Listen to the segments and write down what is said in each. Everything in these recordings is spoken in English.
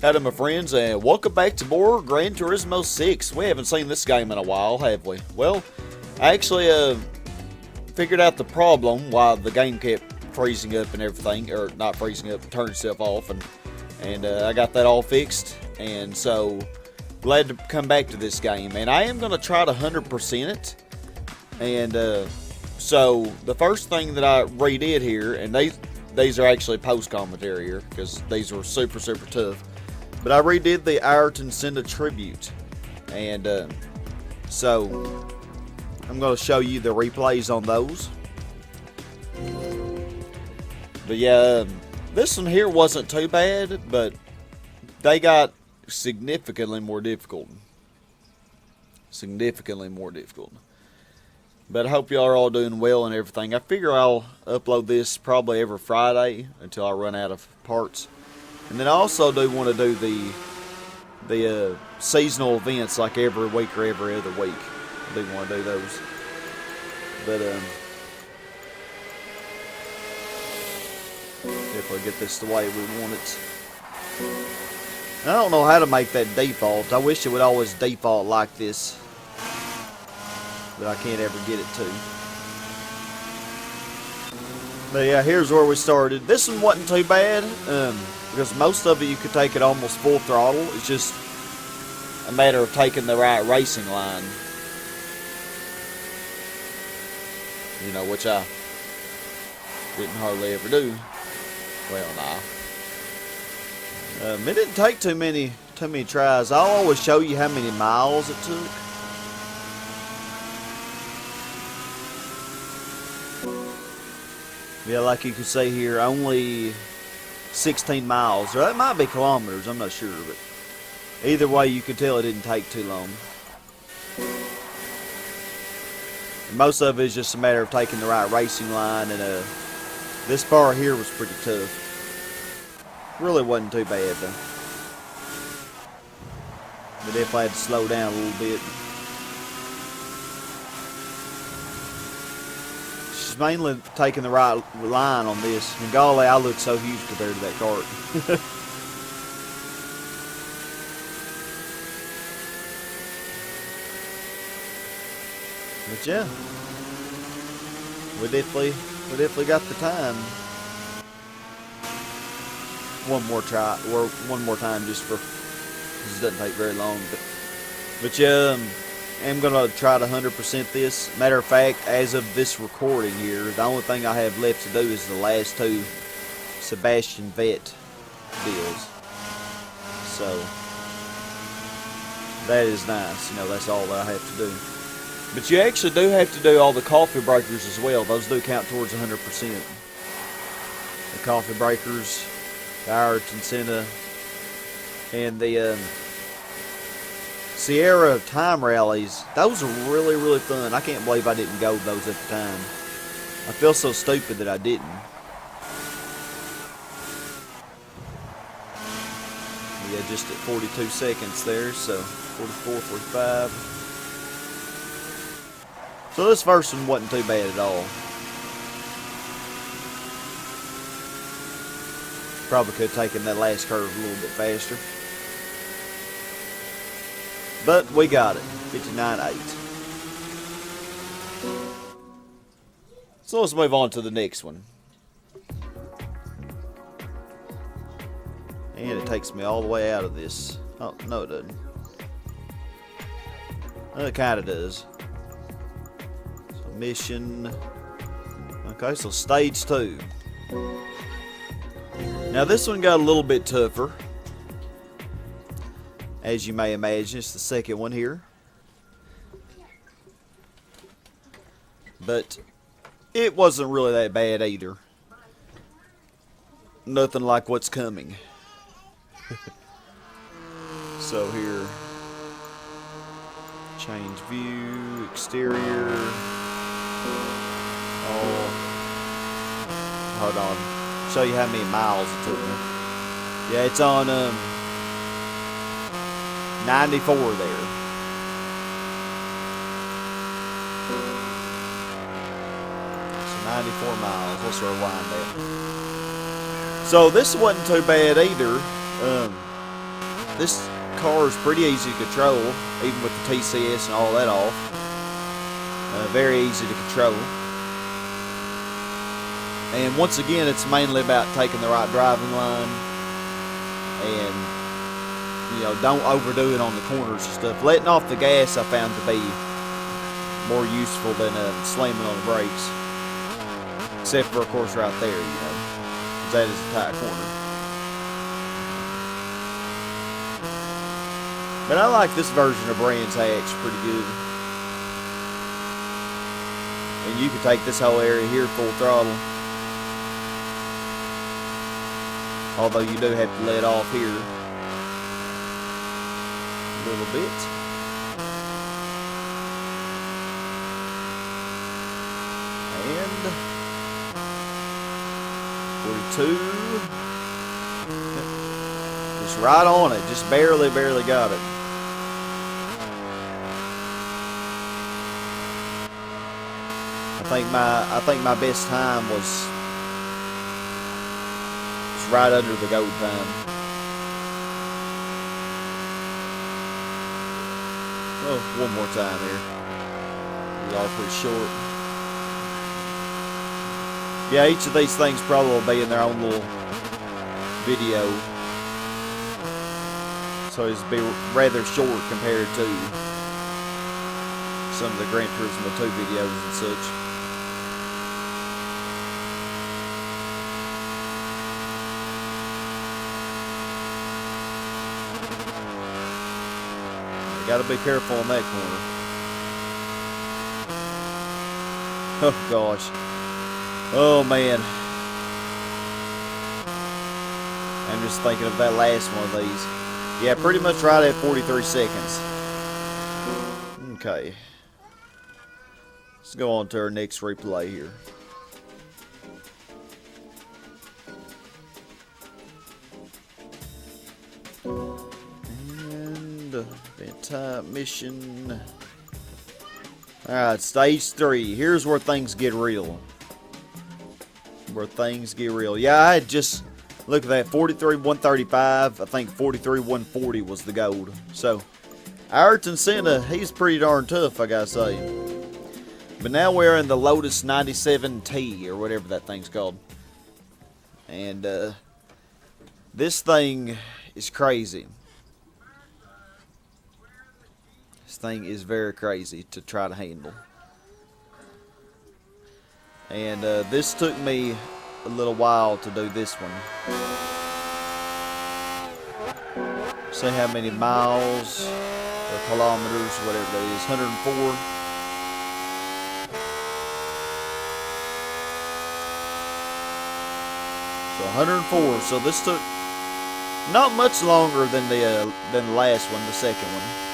Howdy, my friends, and welcome back to more Gran Turismo 6. We haven't seen this game in a while, have we? Well, I actually figured out the problem why the game kept freezing up and everything, or not freezing up, turning itself off, and I got that all fixed, and so glad to come back to this game. And I am going to try to 100% it, and so the first thing that I redid here, and these are actually post-commentary here, because these were super tough. But I redid the Ayrton Senna Tribute, and so I'm going to show you the replays on those. But yeah, this one here wasn't too bad, but they got significantly more difficult. But I hope y'all are all doing well and everything. I figure I'll upload this probably every Friday until I run out of parts. And then I also do want to do the seasonal events like every week or every other week. I do want to do those. But definitely get this the way we want it. I don't know how to make that default. I wish it would always default like this, but I can't ever get it to. But yeah, here's where we started. This one wasn't too bad. Because most of it you could take it almost full throttle. It's just a matter of taking the right racing line. You know, which I didn't hardly ever do. Well, nah. It didn't take too many tries. I'll always show you how many miles it took. Yeah, like you can see here, only 16 miles, or that might be kilometers, I'm not sure, but either way you can tell it didn't take too long. And most of it is just a matter of taking the right racing line, and this bar here was pretty tough. Really wasn't too bad though. But if I had to slow down a little bit. Mainly taking the right line on this. And golly, I look so huge compared to that cart. But yeah, we definitely got the time. One more time, just for, because it doesn't take very long. But yeah. I'm going to try to 100% this. Matter of fact, as of this recording here, the only thing I have left to do is the last two Sebastian Vettel deals. So, that is nice. You know, that's all that I have to do. But you actually do have to do all the coffee breakers as well. Those do count towards 100%. The coffee breakers, the Ayrton Senna, and the Sierra time rallies. Those are really fun. I can't believe I didn't go to those at the time. I feel so stupid that I didn't. Yeah, just at 42 seconds there, so 44, 45. So this first one wasn't too bad at all. Probably could have taken that last curve a little bit faster. But we got it, 59.8. So let's move on to the next one. And it takes me all the way out of this. Oh, no it doesn't. Well, it kind of does. So mission. Okay, so stage 2. Now this one got a little bit tougher. As you may imagine, it's the second one here. But it wasn't really that bad either. Nothing like what's coming. So here, change view, exterior. Oh, hold on. Show you how many miles it took me. Yeah, it's on 94 there. So 94 miles. Let's rewind that. So this wasn't too bad either. this car is pretty easy to control, even with the TCS and all that off. Very easy to control. And once again, it's mainly about taking the right driving line and, you know, don't overdo it on the corners and stuff. Letting off the gas I found to be more useful than slamming on the brakes. Except for, of course, right there, you know, because that is a tight corner. But I like this version of Brands Hatch pretty good. And you can take this whole area here full throttle. Although you do have to let off here a little bit. And 42. Just right on it. Just barely got it. I think my best time was right under the gold time. Oh, one more time here. It's all pretty short. Yeah, each of these things probably will be in their own little video. So it's be rather short compared to some of the Gran Turismo 2 videos and such. Gotta be careful on that corner. Oh gosh. Oh man. I'm just thinking of that last one of these. Yeah, pretty much right at 43 seconds. Okay. Let's go on to our next replay here. Type mission. Alright, stage 3. Here's where things get real. Yeah, I had just look at that, 43,135. I think 43,140 was the gold. So Ayrton Senna, he's pretty darn tough, I gotta say. But now we're in the Lotus 97T or whatever that thing's called. And this thing is crazy. This thing is very crazy to try to handle. And this took me a little while to do this one. See how many miles or kilometers, whatever that is, 104. So 104. So this took not much longer than the last one, the second one.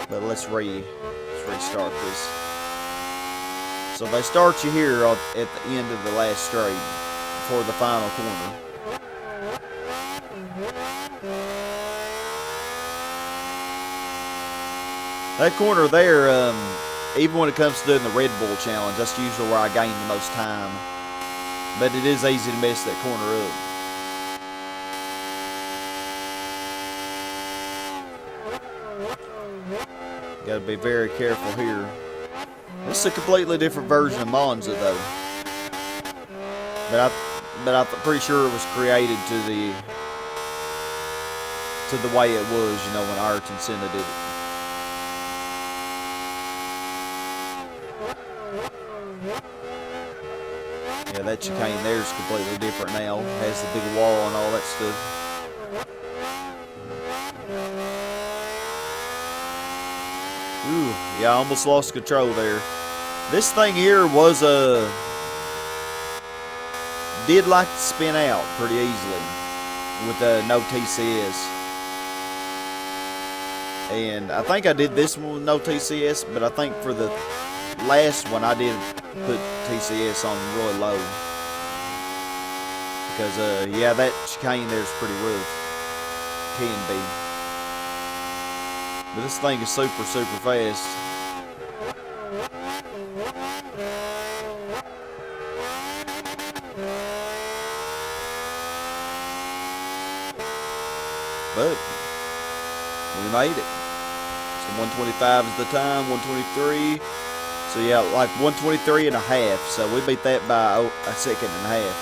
But let's restart this. So they start you here at the end of the last straight before the final corner. That corner there, even when it comes to doing the Red Bull challenge, that's usually where I gain the most time. But it is easy to mess that corner up. Got to be very careful here. This is a completely different version of Monza, though. But I'm pretty sure it was created to the way it was, you know, when Ayrton Senna did it. Yeah, that chicane there is completely different now. Has the big wall and all that stuff. Ooh, yeah, I almost lost control there. This thing here was did like to spin out pretty easily with no TCS. And I think I did this one with no TCS, but I think for the last one I did put TCS on really low. Because yeah, that chicane there is pretty rough. Can be. But this thing is super fast. but we made it. So 125 is the time, 123. So yeah, like 123 and a half. So we beat that by a second and a half.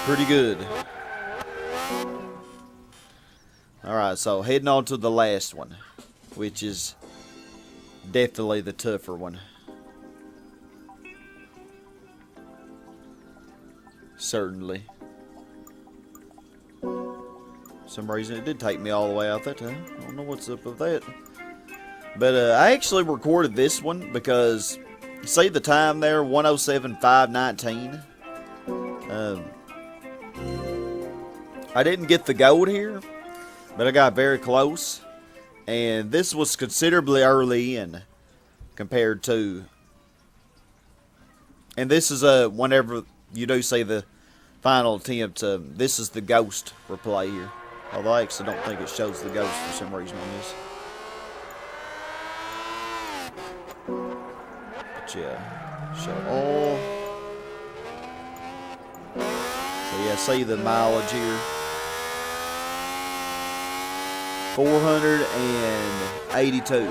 Pretty good. Alright, so heading on to the last one, which is definitely the tougher one. Certainly. For some reason it did take me all the way out that time. I don't know what's up with that. But I actually recorded this one because, see the time there, 107.519. I didn't get the gold here, but I got very close. And this was considerably early in compared to. And this is whenever you do see the final attempt, this is the ghost replay here. Although I actually don't think it shows the ghost for some reason on this. But yeah, show all. So yeah, see the mileage here. 482.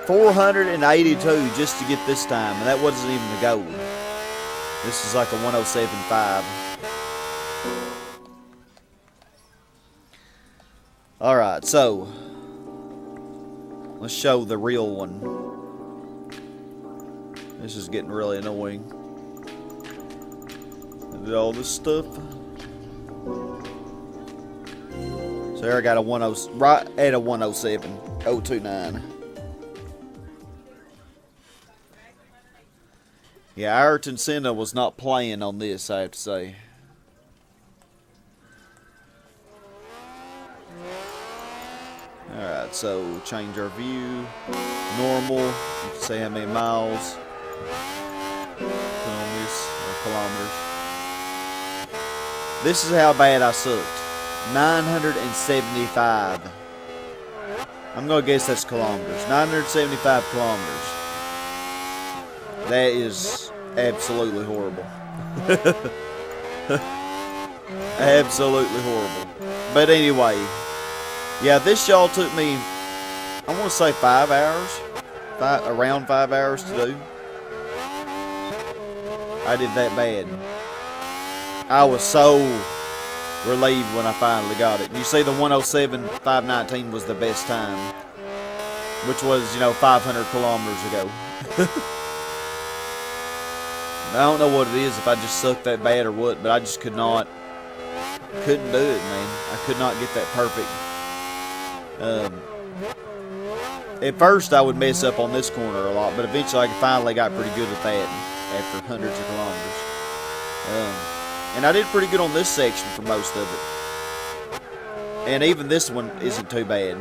482 just to get this time, and that wasn't even the goal. This is like a 107.5. Alright, so let's show the real one. This is getting really annoying. I did all this stuff. So there I got a 10, right at a 107.029. Yeah, Ayrton Senna was not playing on this, I have to say. Alright, so change our view. Normal. You can see how many miles. Put on this, or kilometers. This is how bad I sucked. 975. I'm going to guess that's kilometers. 975 kilometers. That is absolutely horrible. Absolutely horrible. But anyway, yeah, this y'all took me, I want to say 5 hours. Around 5 hours to do. I did that bad. I was so relieved when I finally got it. You see the 107.519 was the best time. Which was, 500 kilometers ago. I don't know what it is, if I just sucked that bad or what, but I just couldn't do it, man. I could not get that perfect. At first I would mess up on this corner a lot, but eventually I finally got pretty good at that after hundreds of kilometers. And I did pretty good on this section for most of it. And even this one isn't too bad.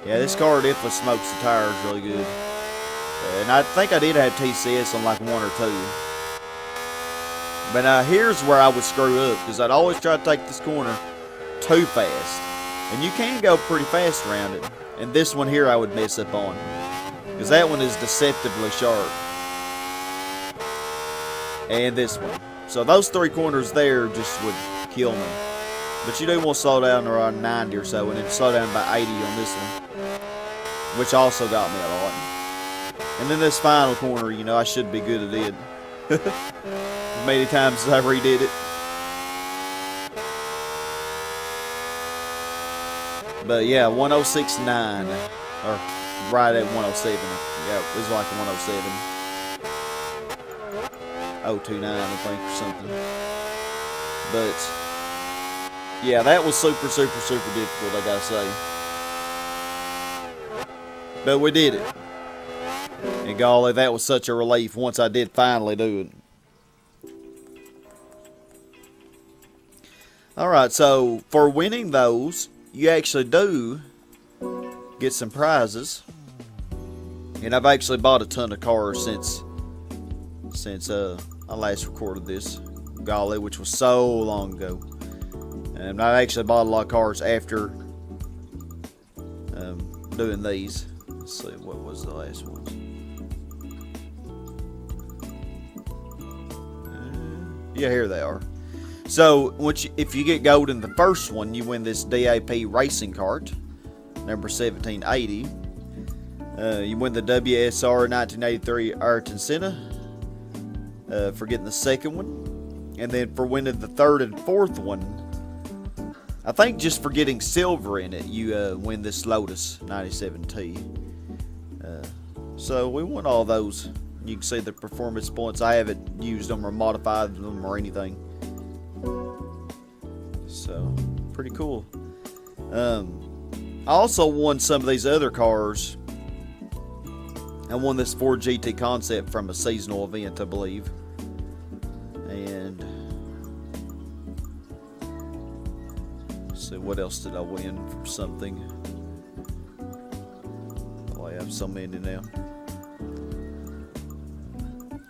Yeah, this car definitely smokes the tires really good. And I think I did have TCS on like 1 or 2. But here's where I would screw up, because I'd always try to take this corner too fast. And you can go pretty fast around it. And this one here I would mess up on, because that one is deceptively sharp. And this one. So those 3 corners there just would kill me. But you do want to slow down around 90 or so, and then slow down by 80 on this one, which also got me a lot. And then this final corner, I should be good at it. As many times as I redid it. But yeah, 106.9, or right at 107. Yeah, it was like 107.029, I think, or something. But yeah, that was super, super, super difficult, I gotta say. But we did it. And golly, that was such a relief once I did finally do it. Alright, so for winning those, you actually do get some prizes. And I've actually bought a ton of cars since I last recorded this. Golly, which was so long ago. And I actually bought a lot of cars after doing these. Let's see, what was the last one? Yeah, here they are. So if you get gold in the first one, you win this DAP racing cart, number 1780. You win the WSR 1983 Ayrton Senna for getting the second one. And then for winning the third and fourth one, I think just for getting silver in it, you win this Lotus 97T. So we won all those. You can see the performance points. I haven't used them or modified them or anything. So, pretty cool. I also won some of these other cars. I won this Ford GT Concept from a seasonal event, I believe. And let's see, what else did I win from something? Oh, I have so many now.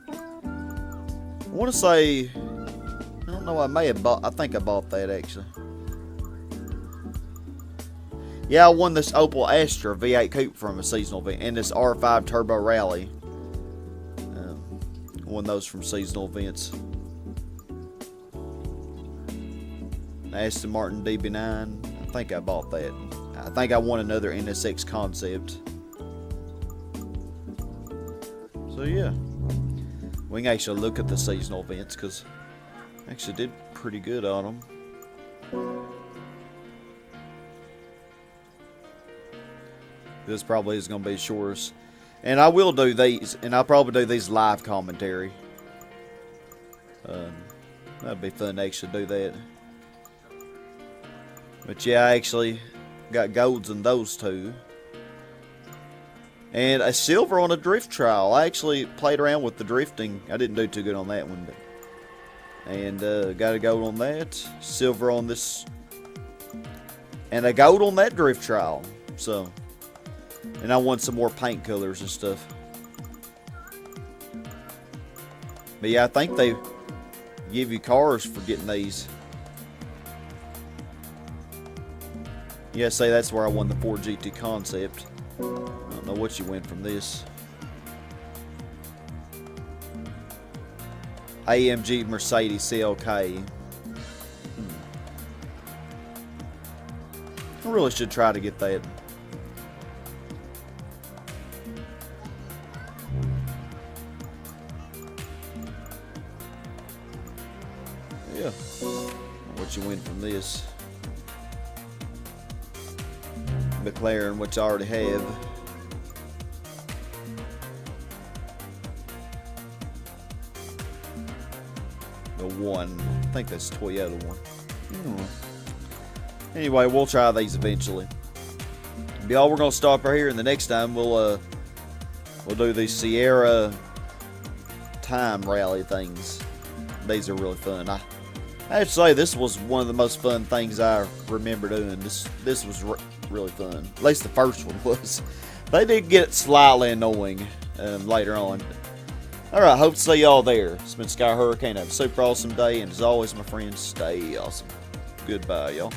I want to say, I don't know, I think I bought that actually. Yeah, I won this Opel Astra V8 Coupe from a seasonal event, and this R5 Turbo Rally. Won those from seasonal events. Aston Martin DB9, I think I bought that. I think I won another NSX Concept. So yeah, we can actually look at the seasonal events because I actually did pretty good on them. This probably is going to be the shortest. And I will do these, and I'll probably do these live commentary. That'd be fun to actually do that. But yeah, I actually got golds in those two. And a silver on a drift trial. I actually played around with the drifting. I didn't do too good on that one. And got a gold on that. Silver on this. And a gold on that drift trial. So... And I won some more paint colors and stuff. But yeah, I think they give you cars for getting these. Yeah, say that's where I won the Ford GT Concept. I don't know what you win from this. AMG Mercedes CLK. I really should try to get that. Yeah, what you win from this. McLaren, which I already have. The one, I think that's Toyota one. Anyway, we'll try these eventually. Y'all, we're gonna stop right here, and the next time we'll do these Sierra time rally things. These are really fun. I have to say, this was one of the most fun things I remember doing. This was really fun. At least the first one was. They did get slightly annoying later on. Alright, hope to see y'all there. It's been Sky Hurricane. Have a super awesome day. And as always, my friends, stay awesome. Goodbye, y'all.